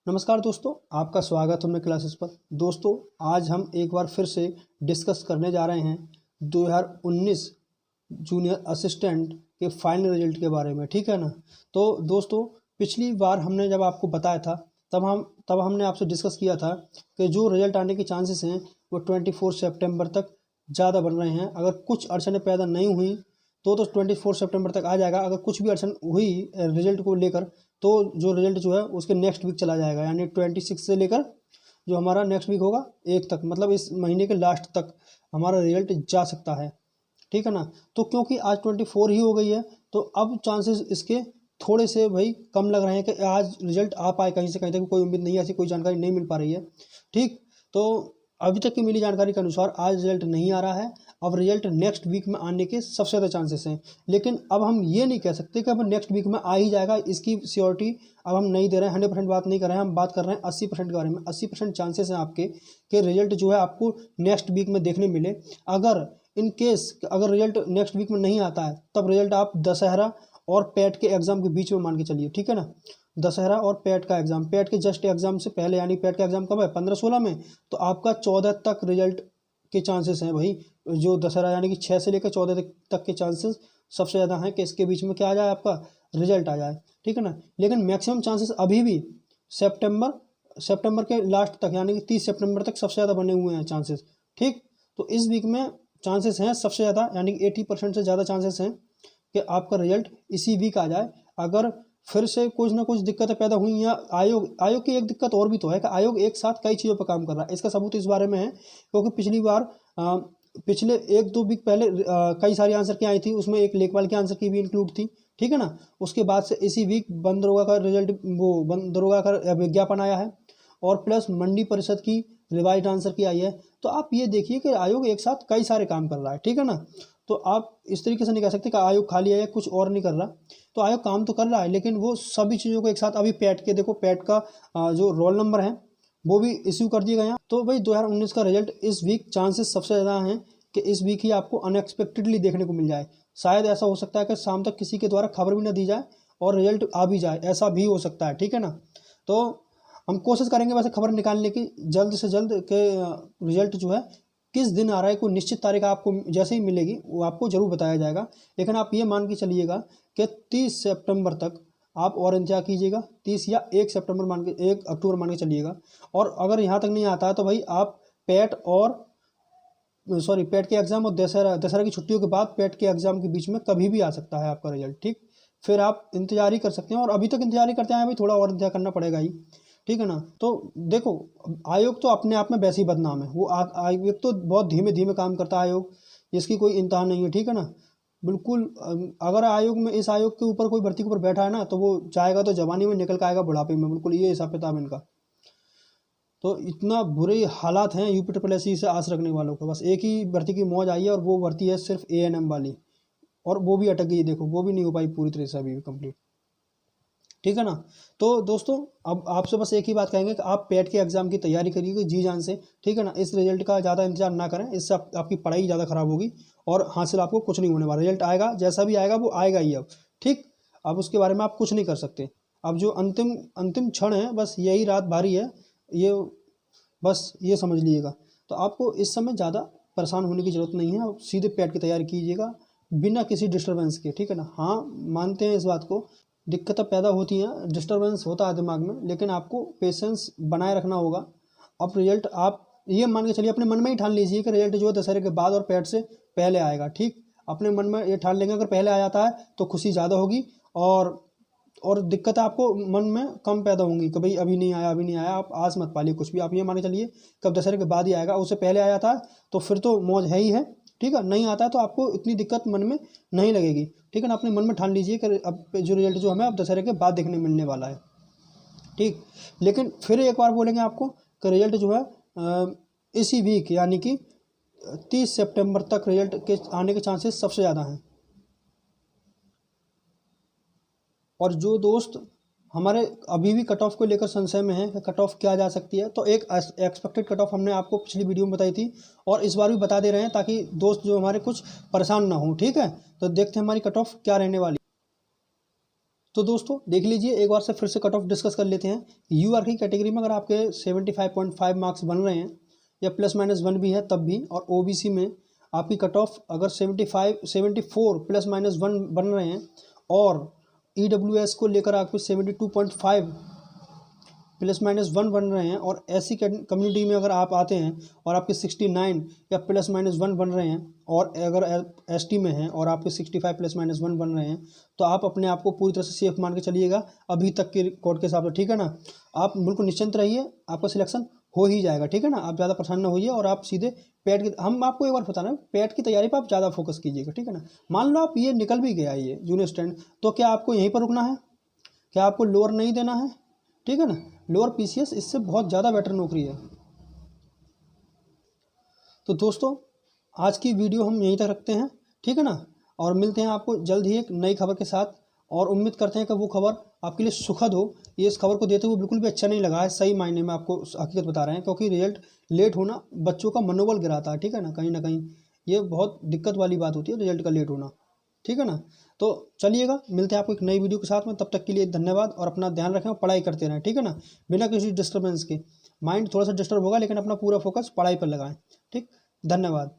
नमस्कार दोस्तों, आपका स्वागत है मेरे क्लासेस पर। दोस्तों, आज हम एक बार फिर से डिस्कस करने जा रहे हैं 2019 जूनियर असिस्टेंट के फाइनल रिजल्ट के बारे में, ठीक है ना। तो दोस्तों, पिछली बार हमने जब आपको बताया था तब हमने आपसे डिस्कस किया था कि जो रिजल्ट आने के चांसेस हैं वो 24 सितंबर तक ज़्यादा बन रहे हैं। अगर कुछ अड़चनें पैदा नहीं हुई तो 24 सितंबर तक आ जाएगा। अगर कुछ भी अड़चन हुई रिजल्ट को लेकर तो जो रिजल्ट जो है उसके नेक्स्ट वीक चला जाएगा, यानी 26 से लेकर जो हमारा नेक्स्ट वीक होगा 1 तक, मतलब इस महीने के लास्ट तक हमारा रिजल्ट जा सकता है, ठीक है ना। तो क्योंकि आज 24 ही हो गई है तो अब चांसेस इसके थोड़े से भाई कम लग रहे हैं कि आज रिजल्ट आ पाए कहीं से कहीं तक। कोई उम्मीद नहीं है, ऐसी कोई जानकारी नहीं मिल पा रही है, ठीक। तो अभी तक की मिली जानकारी के अनुसार आज रिजल्ट नहीं आ रहा है। अब रिजल्ट नेक्स्ट वीक में आने के सबसे ज़्यादा चांसेस हैं, लेकिन अब हम ये नहीं कह सकते कि अब नेक्स्ट वीक में आ ही जाएगा, इसकी श्योरिटी अब हम नहीं दे रहे हैं। 100% बात नहीं कर रहे हैं, हम बात कर रहे हैं 80% के बारे में। 80% चांसेस हैं आपके कि रिजल्ट जो है आपको नेक्स्ट वीक में देखने मिले। अगर इन केस अगर रिजल्ट नेक्स्ट वीक में नहीं आता है तब रिजल्ट आप दशहरा और पैट के एग्ज़ाम के बीच में मान के चलिए, ठीक है ना। दशहरा और पैट का एग्ज़ाम, पैट के जस्ट एग्ज़ाम से पहले, यानी पैट का एग्ज़ाम कब है 15-16 में, तो आपका 14 तक रिजल्ट के चांसेस हैं भाई। जो दशहरा यानी कि 6 से लेकर 14 तक के चांसेस सबसे ज़्यादा हैं कि इसके बीच में क्या आ जाए, आपका रिजल्ट आ जाए, ठीक है ना। लेकिन मैक्सिमम चांसेस अभी भी सितंबर के लास्ट तक, यानी कि 30 सितंबर तक सबसे ज़्यादा बने हुए हैं चांसेस, ठीक। तो इस वीक में चांसेस हैं सबसे ज़्यादा, यानी कि 80% से ज़्यादा चांसेस हैं कि आपका रिजल्ट इसी वीक आ जाए। अगर फिर से कुछ ना कुछ दिक्कतें पैदा हुई या आयोग की एक दिक्कत और भी तो है कि आयोग एक साथ कई चीज़ों पर काम कर रहा है। इसका सबूत इस बारे में है क्योंकि पिछली बार पिछले 1-2 वीक पहले कई सारी आंसर की आई थी, उसमें एक लेखपाल की आंसर की भी इंक्लूड थी, ठीक है ना। उसके बाद से इसी वीक बंद दरोगा का रिजल्ट, वो बंद दरोगा का विज्ञापन आया है और प्लस मंडी परिषद की रिवाइज आंसर की आई है। तो आप ये देखिए कि आयोग एक साथ कई सारे काम कर रहा है, ठीक है ना। तो आप इस तरीके से नहीं कह सकते कि आयोग खाली है या कुछ और नहीं कर रहा। तो आयोग काम तो कर रहा है, लेकिन वो सभी चीज़ों को एक साथ, अभी पैट के देखो, पैट का जो रोल नंबर है वो भी इश्यू कर दिए गए हैं। तो भाई 2019 का रिजल्ट इस वीक चांसेस सबसे ज़्यादा हैं कि इस वीक ही आपको अनएक्सपेक्टेडली देखने को मिल जाए। शायद ऐसा हो सकता है कि शाम तक किसी के द्वारा खबर भी ना दी जाए और रिजल्ट आ भी जाए, ऐसा भी हो सकता है, ठीक है ना। तो हम कोशिश करेंगे वैसे खबर निकालने की जल्द से जल्द के रिजल्ट जो है किस दिन आ रहा है, कोई निश्चित तारीख आपको जैसे ही मिलेगी वो आपको ज़रूर बताया जाएगा। लेकिन आप ये मान के चलिएगा कि 30 सितंबर तक आप और इंतजार कीजिएगा। 30 या 1 अक्टूबर मान के चलिएगा। और अगर यहाँ तक नहीं आता है तो भाई आप पैट के एग्ज़ाम और दशहरा की छुट्टियों के बाद पैट के एग्ज़ाम के बीच में कभी भी आ सकता है आपका रिजल्ट, ठीक। फिर आप इंतजार ही कर सकते हैं, और अभी तक इंतजार ही करते हैं भाई, थोड़ा और इंतजार करना पड़ेगा ही, ठीक है ना। तो देखो, आयोग तो अपने आप में वैसे ही बदनाम है। वो आयोग तो बहुत धीमे धीमे काम करता है आयोग, जिसकी कोई इंतहा नहीं है, ठीक है ना। बिल्कुल अगर आयोग में, इस आयोग के ऊपर कोई भर्ती के ऊपर बैठा है ना, तो वो चाहेगा तो जवानी में निकल के आएगा बुढ़ापे में, बिल्कुल ये हिसाब किताब इनका। तो इतना बुरे हालात हैं यूपी SSC से आस रखने वालों को। बस एक ही भर्ती की मौज आई है और वो भर्ती है सिर्फ ANM वाली, और वो भी अटक गई, देखो वो भी नहीं हो पाई पूरी तरह से अभी कंप्लीट, ठीक है ना। तो दोस्तों, अब आपसे बस एक ही बात कहेंगे कि आप पैट के एग्ज़ाम की तैयारी करिए जी जान से, ठीक है ना। इस रिजल्ट का ज़्यादा इंतजार ना करें, इससे आपकी पढ़ाई ज़्यादा ख़राब होगी और हासिल आपको कुछ नहीं होने वाला। रिजल्ट आएगा, जैसा भी आएगा वो आएगा ही अब, ठीक। अब उसके बारे में आप कुछ नहीं कर सकते। अब जो अंतिम क्षण है, बस यही रात भारी है, ये बस ये समझ लीजिएगा। तो आपको इस समय ज़्यादा परेशान होने की ज़रूरत नहीं है। आप सीधे पैट की तैयारी कीजिएगा बिना किसी डिस्टर्बेंस के, ठीक है ना। हाँ, मानते हैं इस बात को, दिक्कतें पैदा होती हैं, डिस्टर्बेंस होता है दिमाग में, लेकिन आपको पेशेंस बनाए रखना होगा। अब रिजल्ट आप ये मान के चलिए, अपने मन में ही ठान लीजिए कि रिजल्ट जो है दशहरे के बाद और पैट से पहले आएगा, ठीक। अपने मन में ये ठान लेंगे, अगर पहले आ जाता है तो खुशी ज़्यादा होगी और दिक्कत आपको मन में कम पैदा होंगी कि भाई अभी नहीं आया। आप आस मत पालिए कुछ भी, आप ये मान के चलिए कब दशहरे के बाद ही आएगा, उससे पहले आ जाता है तो फिर तो मौज है ही है, ठीक है। नहीं आता है तो आपको इतनी दिक्कत मन में नहीं लगेगी, ठीक है ना। अपने मन में ठान लीजिए कि अब जो रिजल्ट जो हमें अब दशहरे के बाद देखने मिलने वाला है, ठीक। लेकिन फिर एक बार बोलेंगे आपको कि रिजल्ट जो है इसी वीक, यानी कि 30 सितंबर तक रिजल्ट के आने के चांसेस सबसे ज़्यादा हैं। और जो दोस्त हमारे अभी भी कट ऑफ को लेकर संशय में है कि कट ऑफ क्या जा सकती है, तो एक एक्सपेक्टेड कट ऑफ हमने आपको पिछली वीडियो में बताई थी और इस बार भी बता दे रहे हैं, ताकि दोस्त जो हमारे कुछ परेशान ना हो, ठीक है। तो देखते हैं हमारी कट ऑफ क्या रहने वाली। तो दोस्तों देख लीजिए, एक बार से फिर से कट ऑफ डिस्कस कर लेते हैं। यूआर की कैटेगरी में अगर आपके 75.5 मार्क्स बन रहे हैं या +-1 भी है तब भी, और ओबीसी में आपकी कट ऑफ अगर 74 +-1 बन रहे हैं, और ईडब्ल्यूएस को लेकर आपके 72.5 +-1 बन रहे हैं, और एससी कम्युनिटी में अगर आप आते हैं और आपके 69 या +-1 बन रहे हैं, और अगर एसटी में हैं और आपके 65 +-1 बन रहे हैं, तो आप अपने आप को पूरी तरह से सेफ मान के चलिएगा अभी तक के रिकॉर्ड के हिसाब से, ठीक है ना। आप बिल्कुल निश्चिंत रहिए, आपका सिलेक्शन हो ही जाएगा, ठीक है ना। आप ज़्यादा परेशान ना होइए, और आप सीधे पैट की, हम आपको एक बार बता रहे हैं, पैट की तैयारी पर आप ज़्यादा फोकस कीजिएगा, ठीक है ना। मान लो आप ये निकल भी गया ये जूनियर स्टैंड, तो क्या आपको यहीं पर रुकना है? क्या आपको लोअर नहीं देना है? ठीक है ना। लोअर पीसीएस इससे बहुत ज़्यादा बेटर नौकरी है। तो दोस्तों आज की वीडियो हम यहीं तक रखते हैं, ठीक है ना, और मिलते हैं आपको जल्द ही एक नई खबर के साथ, और उम्मीद करते हैं कि वो खबर आपके लिए सुखद हो। ये इस खबर को देते हुए बिल्कुल भी अच्छा नहीं लगा है, सही मायने में आपको हकीकत बता रहे हैं, क्योंकि रिजल्ट लेट होना बच्चों का मनोबल गिराता है, ठीक है ना कहीं ये बहुत दिक्कत वाली बात होती है रिजल्ट का लेट होना, ठीक है ना। तो चलिएगा, मिलते हैं आपको एक नई वीडियो के साथ में, तब तक के लिए धन्यवाद, और अपना ध्यान रखें और पढ़ाई करते रहें, ठीक है ना, बिना किसी डिस्टर्बेंस के। माइंड थोड़ा सा डिस्टर्ब होगा, लेकिन अपना पूरा फोकस पढ़ाई पर लगाएं, ठीक। धन्यवाद।